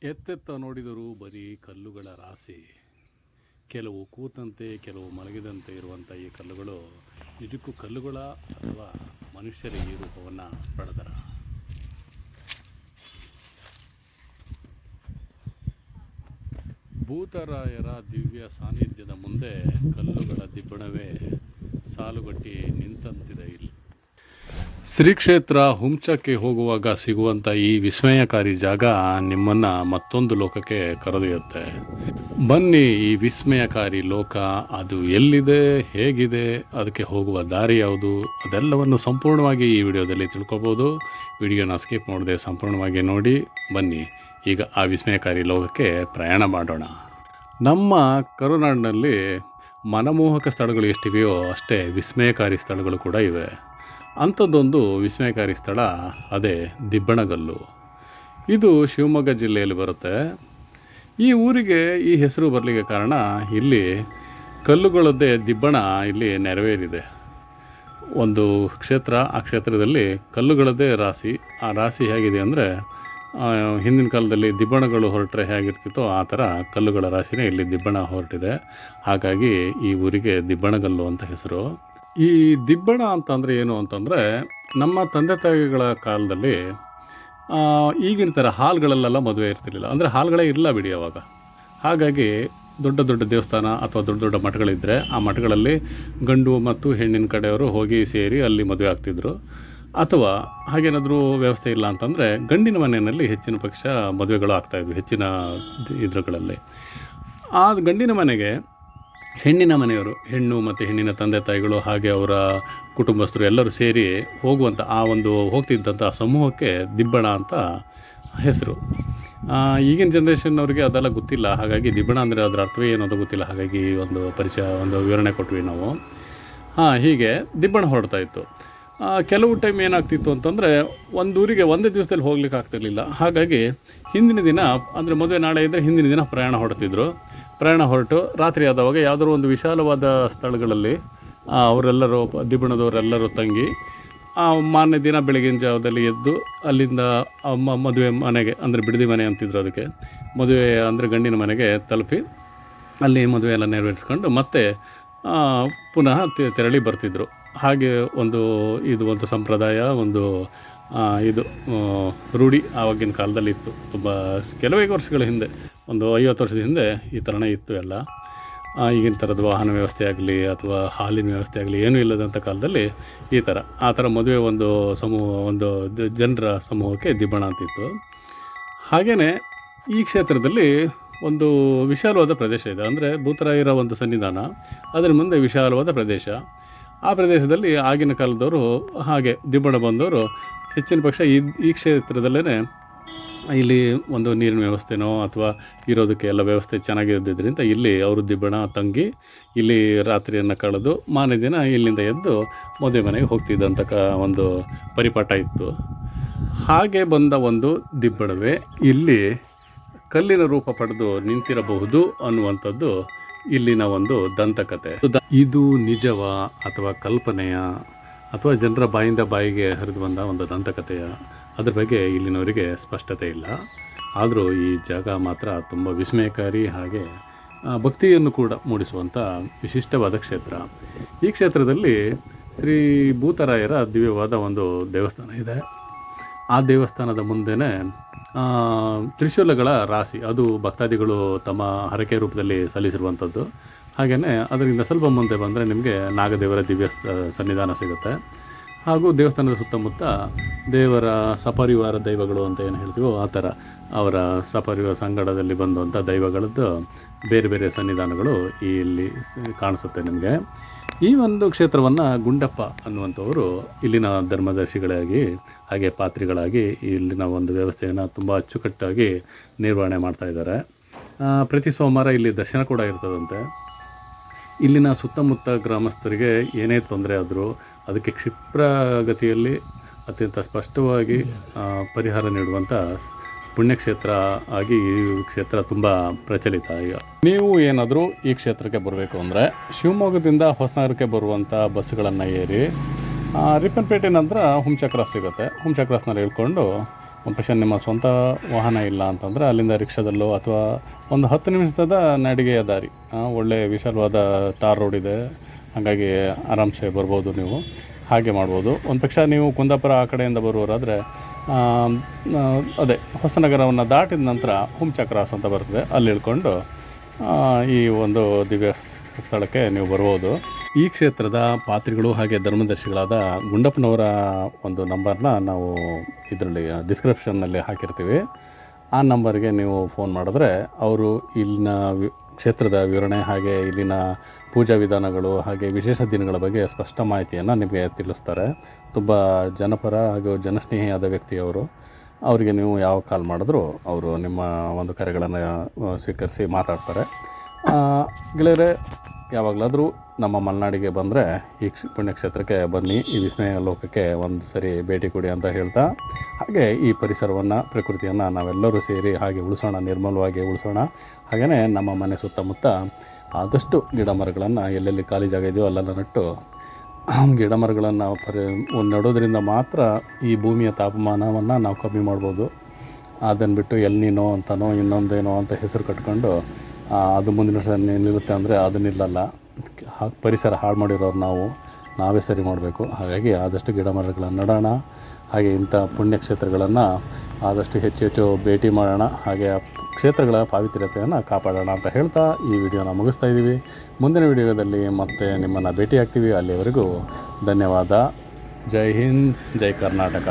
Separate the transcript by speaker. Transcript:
Speaker 1: ಎತ್ತೆತ್ತ ನೋಡಿದರೂ ಬರೀ ಕಲ್ಲುಗಳ ರಾಶಿ. ಕೆಲವು ಕೂತಂತೆ ಕೆಲವು ಮಲಗಿದಂತೆ ಇರುವಂಥ ಈ ಕಲ್ಲುಗಳು ನಿಜಕ್ಕೂ ಕಲ್ಲುಗಳ ಅಥವಾ ಮನುಷ್ಯರ ಈ ರೂಪವನ್ನು ಪಡೆದರ? ಭೂತರಾಯರ ದಿವ್ಯ ಸಾನ್ನಿಧ್ಯದ ಮುಂದೆ ಕಲ್ಲುಗಳ ದಿಬ್ಬಣವೇ ಸಾಲುಗಟ್ಟಿ ನಿಂತಂತಿದೆ. ಇಲ್ಲಿ ಶ್ರೀ ಕ್ಷೇತ್ರ ಹುಂಚಕ್ಕೆ ಹೋಗುವಾಗ ಸಿಗುವಂಥ ಈ ವಿಸ್ಮಯಕಾರಿ ಜಾಗ ನಿಮ್ಮನ್ನು ಮತ್ತೊಂದು ಲೋಕಕ್ಕೆ ಕರೆದೊಯ್ಯುತ್ತೆ. ಬನ್ನಿ, ಈ ವಿಸ್ಮಯಕಾರಿ ಲೋಕ ಅದು ಎಲ್ಲಿದೆ, ಹೇಗಿದೆ, ಅದಕ್ಕೆ ಹೋಗುವ ದಾರಿ ಯಾವುದು, ಅದೆಲ್ಲವನ್ನು ಸಂಪೂರ್ಣವಾಗಿ ಈ ವಿಡಿಯೋದಲ್ಲಿ ತಿಳ್ಕೊಬೋದು. ವಿಡಿಯೋನ ಸ್ಕಿಪ್ ಮಾಡದೆ ಸಂಪೂರ್ಣವಾಗಿ ನೋಡಿ. ಬನ್ನಿ, ಈಗ ಆ ವಿಸ್ಮಯಕಾರಿ ಲೋಕಕ್ಕೆ ಪ್ರಯಾಣ ಮಾಡೋಣ. ನಮ್ಮ ಕರುನಾಡಿನಲ್ಲಿ ಮನಮೋಹಕ ಸ್ಥಳಗಳು ಎಷ್ಟಿವೆಯೋ ಅಷ್ಟೇ ವಿಸ್ಮಯಕಾರಿ ಸ್ಥಳಗಳು ಕೂಡ ಇವೆ. ಅಂಥದ್ದೊಂದು ವಿಸ್ಮಯಕಾರಿ ಸ್ಥಳ ಅದೇ ದಿಬ್ಬಣಗಲ್ಲು. ಇದು ಶಿವಮೊಗ್ಗ ಜಿಲ್ಲೆಯಲ್ಲಿ ಬರುತ್ತೆ. ಈ ಊರಿಗೆ ಈ ಹೆಸರು ಬರಲಿಕ್ಕೆ ಕಾರಣ ಇಲ್ಲಿ ಕಲ್ಲುಗಳದ್ದೇ ದಿಬ್ಬಣ ಇಲ್ಲಿ ನೆರವೇರಿದೆ. ಒಂದು ಕ್ಷೇತ್ರ, ಆ ಕ್ಷೇತ್ರದಲ್ಲಿ ಕಲ್ಲುಗಳದ್ದೇ ರಾಶಿ. ಆ ರಾಶಿ ಹೇಗಿದೆ ಅಂದರೆ, ಹಿಂದಿನ ಕಾಲದಲ್ಲಿ ದಿಬ್ಬಣಗಳು ಹೊರಟ್ರೆ ಹೇಗಿರ್ತಿತ್ತೋ ಆ ಥರ ಕಲ್ಲುಗಳ ರಾಶಿನೇ ಇಲ್ಲಿ ದಿಬ್ಬಣ ಹೊರಟಿದೆ. ಹಾಗಾಗಿ ಈ ಊರಿಗೆ ದಿಬ್ಬಣಗಲ್ಲು ಅಂತ ಹೆಸರು. ಈ ದಿಬ್ಬಣ ಅಂತಂದರೆ ಏನು ಅಂತಂದರೆ, ನಮ್ಮ ತಂದೆ ತಾಯಿಗಳ ಕಾಲದಲ್ಲಿ ಈಗಿನ ಥರ ಹಾಲ್ಗಳಲ್ಲೆಲ್ಲ ಮದುವೆ ಇರ್ತಿರ್ಲಿಲ್ಲ. ಅಂದರೆ ಹಾಲ್ಗಳೇ ಇಲ್ಲ ಬಿಡಿ ಅವಾಗ. ಹಾಗಾಗಿ ದೊಡ್ಡ ದೊಡ್ಡ ದೇವಸ್ಥಾನ ಅಥವಾ ದೊಡ್ಡ ದೊಡ್ಡ ಮಠಗಳಿದ್ದರೆ ಆ ಮಠಗಳಲ್ಲಿ ಗಂಡು ಮತ್ತು ಹೆಣ್ಣಿನ ಕಡೆಯವರು ಹೋಗಿ ಸೇರಿ ಅಲ್ಲಿ ಮದುವೆ ಆಗ್ತಿದ್ರು. ಅಥವಾ ಹಾಗೇನಾದರೂ ವ್ಯವಸ್ಥೆ ಇಲ್ಲ ಅಂತಂದರೆ ಗಂಡಿನ ಮನೆಯಲ್ಲಿ ಹೆಚ್ಚಿನ ಪಕ್ಷ ಮದುವೆಗಳು ಆಗ್ತಾಯಿದ್ವು ಹೆಚ್ಚಿನ ಇದ್ರುಗಳಲ್ಲಿ. ಆ ಗಂಡಿನ ಮನೆಗೆ ಹೆಣ್ಣಿನ ಮನೆಯವರು, ಹೆಣ್ಣು ಮತ್ತು ಹೆಣ್ಣಿನ ತಂದೆ ತಾಯಿಗಳು ಹಾಗೆ ಅವರ ಕುಟುಂಬಸ್ಥರು ಎಲ್ಲರೂ ಸೇರಿ ಹೋಗುವಂಥ ಆ ಒಂದು ಹೋಗ್ತಿದ್ದಂಥ ಸಮೂಹಕ್ಕೆ ದಿಬ್ಬಣ ಅಂತ ಹೆಸರು. ಈಗಿನ ಜನ್ರೇಷನ್ನವ್ರಿಗೆ ಅದೆಲ್ಲ ಗೊತ್ತಿಲ್ಲ. ಹಾಗಾಗಿ ದಿಬ್ಬಣ ಅಂದರೆ ಅದರ ಅರ್ಥವೇ ಏನೋ ಗೊತ್ತಿಲ್ಲ. ಹಾಗಾಗಿ ಒಂದು ವಿವರಣೆ ಕೊಟ್ವಿ ನಾವು. ಹೀಗೆ ದಿಬ್ಬಣ ಹೊರಡ್ತಾಯಿತ್ತು. ಕೆಲವು ಟೈಮ್ ಏನಾಗ್ತಿತ್ತು ಅಂತಂದರೆ, ಒಂದು ಊರಿಗೆ ಒಂದೇ ದಿವಸದಲ್ಲಿ ಹೋಗ್ಲಿಕ್ಕೆ ಆಗ್ತಿರ್ಲಿಲ್ಲ. ಹಾಗಾಗಿ ಹಿಂದಿನ ದಿನ, ಅಂದರೆ ಮದುವೆ ನಾಳೆ ಇದ್ದರೆ ಹಿಂದಿನ ದಿನ ಪ್ರಯಾಣ ಹೊರಟು ರಾತ್ರಿ ಆದವಾಗ ಯಾವುದಾದ್ರು ಒಂದು ವಿಶಾಲವಾದ ಸ್ಥಳಗಳಲ್ಲಿ ಅವರೆಲ್ಲರೂ ದಿಬ್ಬಣದವರೆಲ್ಲರೂ ತಂಗಿ ಮಾರನೇ ದಿನ ಬೆಳಗಿನ ಜಾವದಲ್ಲಿ ಎದ್ದು ಅಲ್ಲಿಂದ ಮದುವೆ ಮನೆಗೆ, ಅಂದರೆ ಬಿಡದಿ ಮನೆ ಅಂತಿದ್ರು ಅದಕ್ಕೆ, ಮದುವೆ ಅಂದರೆ ಗಂಡಿನ ಮನೆಗೆ ತಲುಪಿ ಅಲ್ಲಿ ಮದುವೆ ಎಲ್ಲ ನೆರವೇರಿಸ್ಕೊಂಡು ಮತ್ತೆ ಪುನಃ ತೆರಳಿ ಬರ್ತಿದ್ರು. ಹಾಗೆ ಇದು ಒಂದು ಸಂಪ್ರದಾಯ, ಇದು ರೂಢಿ ಆವಾಗಿನ ಕಾಲದಲ್ಲಿ ಇತ್ತು. ತುಂಬ ಕೆಲವೇ ವರ್ಷಗಳ ಹಿಂದೆ, ಒಂದು 50 ವರ್ಷದ ಹಿಂದೆ ಈ ಥರನೇ ಇತ್ತು ಎಲ್ಲ. ಈಗಿನ ಥರದ ವಾಹನ ವ್ಯವಸ್ಥೆ ಆಗಲಿ ಅಥವಾ ಹಾಲಿನ ವ್ಯವಸ್ಥೆ ಆಗಲಿ ಏನೂ ಇಲ್ಲದಂಥ ಕಾಲದಲ್ಲಿ ಆ ಥರ ಮದುವೆ ಒಂದು ಜನರ ಸಮೂಹಕ್ಕೆ ದಿಬ್ಬಣ ಅಂತಿತ್ತು. ಹಾಗೆಯೇ ಈ ಕ್ಷೇತ್ರದಲ್ಲಿ ಒಂದು ವಿಶಾಲವಾದ ಪ್ರದೇಶ ಇದೆ. ಅಂದರೆ ಭೂತರಾಯರ ಒಂದು ಸನ್ನಿಧಾನ, ಅದರ ಮುಂದೆ ವಿಶಾಲವಾದ ಪ್ರದೇಶ. ಆ ಪ್ರದೇಶದಲ್ಲಿ ಆಗಿನ ಕಾಲದವರು ಹಾಗೆ ದಿಬ್ಬಣ ಬಂದವರು ಹೆಚ್ಚಿನ ಪಕ್ಷ ಈ ಕ್ಷೇತ್ರದಲ್ಲೇ ಇಲ್ಲಿ ಒಂದು ನೀರಿನ ವ್ಯವಸ್ಥೆನೋ ಅಥವಾ ಇರೋದಕ್ಕೆ ಎಲ್ಲ ವ್ಯವಸ್ಥೆ ಚೆನ್ನಾಗಿರೋದ್ರಿಂದ ಇಲ್ಲಿ ಅವರು ದಿಬ್ಬಣ ತಂಗಿ ಇಲ್ಲಿ ರಾತ್ರಿಯನ್ನು ಕಳೆದು ಮಾರನೇ ದಿನ ಇಲ್ಲಿಂದ ಎದ್ದು ಮದುವೆ ಮನೆಗೆ ಹೋಗ್ತಿದ್ದಂಥ ಒಂದು ಪರಿಪಾಠ ಇತ್ತು. ಹಾಗೆ ಬಂದ ಒಂದು ದಿಬ್ಬಣವೇ ಇಲ್ಲಿ ಕಲ್ಲಿನ ರೂಪ ಪಡೆದು ನಿಂತಿರಬಹುದು ಅನ್ನುವಂಥದ್ದು ಇಲ್ಲಿನ ಒಂದು ದಂತಕತೆ. ಇದು ನಿಜವಾ ಅಥವಾ ಕಲ್ಪನೆಯ ಅಥವಾ ಜನರ ಬಾಯಿಂದ ಬಾಯಿಗೆ ಹರಿದು ಬಂದ ಒಂದು ದಂತಕತೆಯ, ಅದ್ರ ಬಗ್ಗೆ ಇಲ್ಲಿನವರಿಗೆ ಸ್ಪಷ್ಟತೆ ಇಲ್ಲ. ಆದರೂ ಈ ಜಾಗ ಮಾತ್ರ ತುಂಬ ವಿಸ್ಮಯಕಾರಿ, ಹಾಗೆ ಭಕ್ತಿಯನ್ನು ಕೂಡ ಮೂಡಿಸುವಂಥ ವಿಶಿಷ್ಟವಾದ ಕ್ಷೇತ್ರ. ಈ ಕ್ಷೇತ್ರದಲ್ಲಿ ಶ್ರೀ ಭೂತರಾಯರ ದಿವ್ಯವಾದ ಒಂದು ದೇವಸ್ಥಾನ ಇದೆ. ಆ ದೇವಸ್ಥಾನದ ಮುಂದೆನೇ ತ್ರಿಶೂಲಗಳ ರಾಶಿ, ಅದು ಭಕ್ತಾದಿಗಳು ತಮ್ಮ ಹರಕೆ ರೂಪದಲ್ಲಿ ಸಲ್ಲಿಸಿರುವಂಥದ್ದು. ಹಾಗೆಯೇ ಅದರಿಂದ ಸ್ವಲ್ಪ ಮುಂದೆ ಬಂದರೆ ನಿಮಗೆ ನಾಗದೇವರ ದಿವ್ಯ ಸನ್ನಿಧಾನ ಸಿಗುತ್ತೆ. ಹಾಗೂ ದೇವಸ್ಥಾನದ ಸುತ್ತಮುತ್ತ ದೇವರ ಸಪರಿವಾರ ದೈವಗಳು ಅಂತ ಏನು ಹೇಳ್ತೀವೋ ಆ ಥರ ಅವರ ಸಪರಿವಾರ ಸಂಗಡದಲ್ಲಿ ಬಂದಂಥ ದೈವಗಳದ್ದು ಬೇರೆ ಬೇರೆ ಸನ್ನಿಧಾನಗಳು ಇಲ್ಲಿ ಕಾಣಿಸುತ್ತೆ ನಿಮಗೆ. ಈ ಒಂದು ಕ್ಷೇತ್ರವನ್ನು ಗುಂಡಪ್ಪ ಅನ್ನುವಂಥವರು ಇಲ್ಲಿನ ಧರ್ಮದರ್ಶಿಗಳಾಗಿ ಹಾಗೆ ಪಾತ್ರಿಗಳಾಗಿ ಇಲ್ಲಿನ ಒಂದು ವ್ಯವಸ್ಥೆಯನ್ನು ತುಂಬ ಅಚ್ಚುಕಟ್ಟಾಗಿ ನಿರ್ವಹಣೆ ಮಾಡ್ತಾಯಿದ್ದಾರೆ. ಪ್ರತಿ ಸೋಮವಾರ ಇಲ್ಲಿ ದರ್ಶನ ಕೂಡ ಇರ್ತದಂತೆ. ಇಲ್ಲಿನ ಸುತ್ತಮುತ್ತ ಗ್ರಾಮಸ್ಥರಿಗೆ ಏನೇ ತೊಂದರೆ ಆದರೂ ಅದಕ್ಕೆ ಕ್ಷಿಪ್ರಗತಿಯಲ್ಲಿ ಅತ್ಯಂತ ಸ್ಪಷ್ಟವಾಗಿ ಪರಿಹಾರ ನೀಡುವಂಥ ಪುಣ್ಯಕ್ಷೇತ್ರ ಆಗಿ ಈ ಕ್ಷೇತ್ರ ತುಂಬ ಪ್ರಚಲಿತ. ಈಗ ನೀವು ಏನಾದರೂ ಈ ಕ್ಷೇತ್ರಕ್ಕೆ ಬರಬೇಕು ಅಂದರೆ ಶಿವಮೊಗ್ಗದಿಂದ ಹೊಸನಗರಕ್ಕೆ ಬರುವಂಥ ಬಸ್ಸುಗಳನ್ನು ಏರಿ ರಿಪ್ಪನ್ಪೇಟೆ ನಂತರ ಹುಂಚ ಕ್ರಾಸ್ ಸಿಗುತ್ತೆ. ಹುಂಚ ಕ್ರಾಸ್ನಲ್ಲಿ ಇಳ್ಕೊಂಡು ಒಂದು ಪಕ್ಷ ನಿಮ್ಮ ಸ್ವಂತ ವಾಹನ ಇಲ್ಲ ಅಂತಂದರೆ ಅಲ್ಲಿಂದ ರಿಕ್ಷಾದಲ್ಲೋ ಅಥವಾ ಒಂದು 10 ನಿಮಿಷದ ನಡಿಗೆಯ ದಾರಿ, ಒಳ್ಳೆಯ ವಿಶಾಲವಾದ ಟಾರ್ ರೋಡ್ ಇದೆ, ಹಾಗಾಗಿ ಆರಾಮ್ಸೆ ಬರ್ಬೋದು ನೀವು. ಹಾಗೆ ಮಾಡ್ಬೋದು. ಒಂದು ಪಕ್ಷ ನೀವು ಕುಂದಾಪುರ ಆ ಕಡೆಯಿಂದ ಬರುವವರಾದರೆ ಅದೇ ಹೊಸನಗರವನ್ನು ದಾಟಿದ ನಂತರ ಹುಂಚ ಕ್ರಾಸ್ ಅಂತ ಬರ್ತದೆ, ಅಲ್ಲಿ ಇಳ್ಕೊಂಡು ಈ ಒಂದು ದಿವ್ಯ ಸ್ಥಳಕ್ಕೆ ನೀವು ಬರ್ಬೋದು. ಈ ಕ್ಷೇತ್ರದ ಪಾತ್ರಿಗಳು ಹಾಗೆ ಧರ್ಮದರ್ಶಿಗಳಾದ ಗುಂಡಪ್ಪನವರ ಒಂದು ನಂಬರ್ನ ನಾವು ಇದರಲ್ಲಿ ಡಿಸ್ಕ್ರಿಪ್ಷನ್ನಲ್ಲಿ ಹಾಕಿರ್ತೀವಿ. ಆ ನಂಬರ್ಗೆ ನೀವು ಫೋನ್ ಮಾಡಿದ್ರೆ ಅವರು ಇಲ್ಲಿನ ಕ್ಷೇತ್ರದ ವಿವರಣೆ ಹಾಗೆ ಇಲ್ಲಿನ ಪೂಜಾ ವಿಧಾನಗಳು ಹಾಗೆ ವಿಶೇಷ ದಿನಗಳ ಬಗ್ಗೆ ಸ್ಪಷ್ಟ ಮಾಹಿತಿಯನ್ನು ನಿಮಗೆ ತಿಳಿಸ್ತಾರೆ. ತುಂಬ ಜನಪರ ಹಾಗೂ ಜನಸ್ನೇಹಿಯಾದ ವ್ಯಕ್ತಿಯವರು. ಅವರಿಗೆ ನೀವು ಯಾವ ಕಾಲ್ ಮಾಡಿದ್ರೂ ಅವರು ನಿಮ್ಮ ಒಂದು ಕರೆಗಳನ್ನು ಸ್ವೀಕರಿಸಿ ಮಾತಾಡ್ತಾರೆ. ಗೆಳೆಯರೆ, ಯಾವಾಗಲಾದರೂ ನಮ್ಮ ಮಲೆನಾಡಿಗೆ ಬಂದರೆ ಈ ಪುಣ್ಯಕ್ಷೇತ್ರಕ್ಕೆ ಬನ್ನಿ, ಈ ವಿಸ್ಮಯ ಲೋಕಕ್ಕೆ ಒಂದು ಸರಿ ಭೇಟಿ ಕೊಡಿ ಅಂತ ಹೇಳ್ತಾ, ಹಾಗೆ ಈ ಪರಿಸರವನ್ನು ಪ್ರಕೃತಿಯನ್ನು ನಾವೆಲ್ಲರೂ ಸೇರಿ ಹಾಗೆ ಉಳಿಸೋಣ, ನಿರ್ಮಲವಾಗಿ ಉಳಿಸೋಣ. ಹಾಗೆಯೇ ನಮ್ಮ ಮನೆ ಸುತ್ತಮುತ್ತ ಆದಷ್ಟು ಗಿಡ ಮರಗಳನ್ನು ಎಲ್ಲೆಲ್ಲಿ ಖಾಲಿ ಜಾಗ ಇದೆಯೋ ಅಲ್ಲೆಲ್ಲ ನಟ್ಟು ಗಿಡ ಮರಗಳನ್ನು ನೆಡೋದ್ರಿಂದ ಮಾತ್ರ ಈ ಭೂಮಿಯ ತಾಪಮಾನವನ್ನು ನಾವು ಕಮ್ಮಿ ಮಾಡ್ಬೋದು. ಅದನ್ನು ಬಿಟ್ಟು ಎಲ್ನಿನೋ ಅಂತನೋ ಇನ್ನೊಂದೇನೋ ಅಂತ ಹೆಸರು ಕಟ್ಕೊಂಡು ಅದು ಮುಂದಿನ ವರ್ಷ ನಿಲ್ಲುತ್ತೆ ಅಂದರೆ ಅದು ನಿಲ್ಲಲ್ಲ. ಪರಿಸರ ಹಾಳು ಮಾಡಿರೋರು ನಾವೇ ಸರಿ ಮಾಡಬೇಕು. ಹಾಗಾಗಿ ಆದಷ್ಟು ಗಿಡ ಮರಗಳನ್ನು ನೆಡೋಣ. ಹಾಗೆ ಇಂಥ ಪುಣ್ಯಕ್ಷೇತ್ರಗಳನ್ನು ಆದಷ್ಟು ಹೆಚ್ಚು ಭೇಟಿ ಮಾಡೋಣ. ಹಾಗೆ ಆ ಕ್ಷೇತ್ರಗಳ ಪಾವಿತ್ರ್ಯತೆಯನ್ನು ಕಾಪಾಡೋಣ ಅಂತ ಹೇಳ್ತಾ ಈ ವಿಡಿಯೋನ ಮುಗಿಸ್ತಾ ಇದ್ದೀವಿ. ಮುಂದಿನ ವಿಡಿಯೋದಲ್ಲಿ ಮತ್ತೆ ನಿಮ್ಮನ್ನು ಭೇಟಿ ಆಗ್ತೀವಿ. ಅಲ್ಲಿವರೆಗೂ ಧನ್ಯವಾದ. ಜೈ ಹಿಂದ್, ಜೈ ಕರ್ನಾಟಕ.